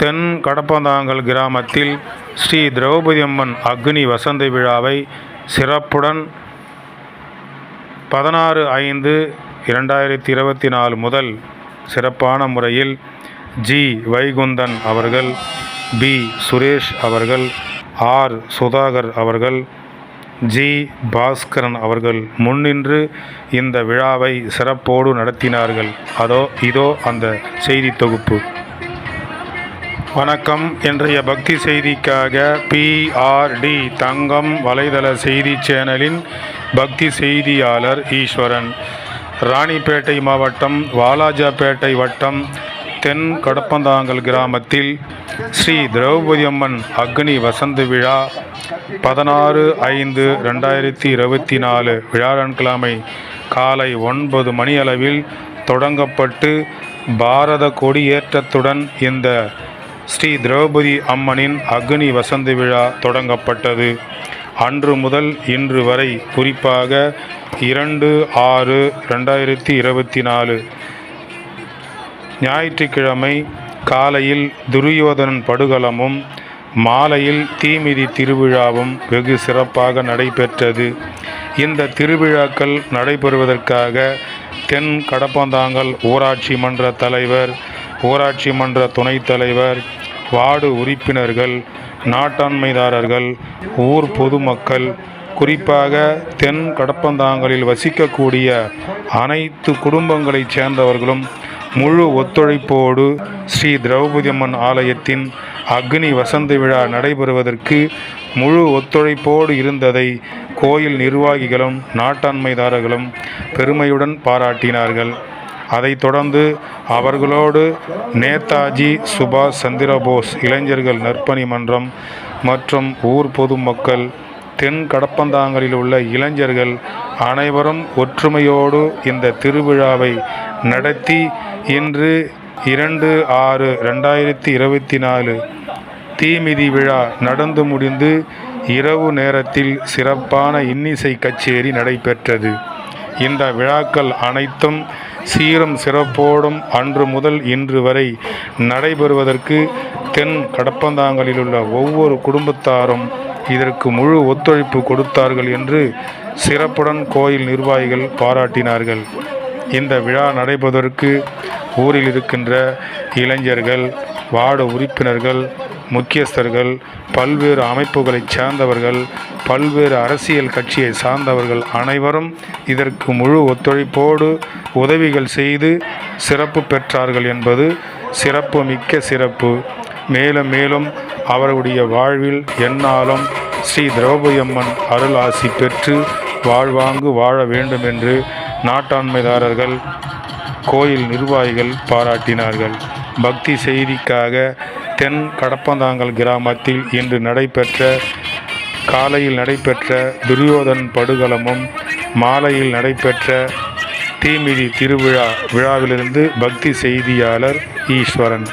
தென் கடப்பந்தாங்கல் கிராமத்தில் ஸ்ரீ திரௌபதி அம்மன் அக்னி வசந்த விழாவை சிறப்புடன் 16/5/2024 முதல் சிறப்பான முறையில் ஜி. வைகுந்தன் அவர்கள், பி. சுரேஷ் அவர்கள், ஆர். சுதாகர் அவர்கள், ஜி. பாஸ்கரன் அவர்கள் முன்னின்று இந்த விழாவை சிறப்போடு நடத்தினார்கள். இதோ அந்த செய்தி தொகுப்பு. வணக்கம். இன்றைய பக்தி செய்திக்காக PRD தங்கம் வலைதள செய்தி சேனலின் பக்தி செய்தியாளர் ஈஸ்வரன். ராணிப்பேட்டை மாவட்டம் வாலாஜாபேட்டை வட்டம் தென் கடப்பந்தாங்கல் கிராமத்தில் ஸ்ரீ திரௌபதி அம்மன் அக்னி வசந்த விழா 16/5/2024 வியாழக்கிழமை காலை 9 மணியளவில் தொடங்கப்பட்டு பாரத கொடியேற்றத்துடன் இந்த ஸ்ரீ திரௌபதி அம்மனின் அக்னி வசந்த விழா தொடங்கப்பட்டது. அன்று முதல் இன்று வரை, குறிப்பாக 2/6/2024 ஞாயிற்றுக்கிழமை காலையில் துரியோதனன் படுகளமும் மாலையில் தீமிதி திருவிழாவும் வெகு சிறப்பாக நடைபெற்றது. இந்த திருவிழாக்கள் நடைபெறுவதற்காக தென் கடப்பந்தாங்கல் ஊராட்சி மன்ற தலைவர், ஊராட்சி மன்ற துணைத் தலைவர், வார்டு உறுப்பினர்கள், நாட்டாண்மைதாரர்கள், ஊர் பொதுமக்கள், குறிப்பாக தென் கடப்பந்தாங்கலில் வசிக்கக்கூடிய அனைத்து குடும்பங்களைச் சேர்ந்தவர்களும் முழு ஒத்துழைப்போடு ஸ்ரீ திரௌபதி அம்மன் ஆலயத்தின் அக்னி வசந்த விழா நடைபெறுவதற்கு முழு ஒத்துழைப்போடு இருந்ததை கோயில் நிர்வாகிகளும் நாட்டாண்மைதாரர்களும் பெருமையுடன் பாராட்டினார்கள். அதைத் தொடர்ந்து அவர்களோடு நேதாஜி சுபாஷ் சந்திரபோஸ் இளைஞர்கள் நற்பணி மன்றம் மற்றும் ஊர் பொதுமக்கள், தென் கடப்பந்தாங்கலில் உள்ள இளைஞர்கள் அனைவரும் ஒற்றுமையோடு இந்த திருவிழாவை நடத்தி இன்று 2/6/2024 தீமிதி விழா நடந்து முடிந்து இரவு நேரத்தில் சிறப்பான இன்னிசை கச்சேரி நடைபெற்றது. இந்த விழாக்கள் அனைத்தும் சீரும் சிறப்போடும் அன்று முதல் இன்று வரை நடைபெறுவதற்கு தென் கடப்பந்தாங்கலில் உள்ள ஒவ்வொரு குடும்பத்தாரும் இதற்கு முழு ஒத்துழைப்பு கொடுத்தார்கள் என்று சிறப்புடன் கோயில் நிர்வாகிகள் பாராட்டினார்கள். இந்த விழா நடைபெறுவதற்கு ஊரில் இருக்கின்ற இளைஞர்கள், வார்டு உறுப்பினர்கள், முக்கியஸ்தர்கள், பல்வேறு அமைப்புகளைச் சேர்ந்தவர்கள், பல்வேறு அரசியல் கட்சியை சார்ந்தவர்கள் அனைவரும் இதற்கு முழு ஒத்துழைப்போடு உதவிகள் செய்து சிறப்பு பெற்றார்கள் என்பது சிறப்பு மிக்க சிறப்பு. மேலும் மேலும் அவருடைய வாழ்வில் எந்நாளும் ஸ்ரீ திரௌபதி அம்மன் அருள் ஆசி பெற்று வாழ்வாங்கு வாழ வேண்டும் என்று நாட்டாண்மைதாரர்கள், கோயில் நிர்வாகிகள் பாராட்டினார்கள். பக்தி செய்திக்காக தென் கடப்பந்தாங்கல் கிராமத்தில் இன்று காலையில் நடைபெற்ற துரியோதன் படுகளமும் மாலையில் நடைபெற்ற தீமிதி விழாவிலிருந்து பக்தி செய்தியாளர் ஈஸ்வரன்.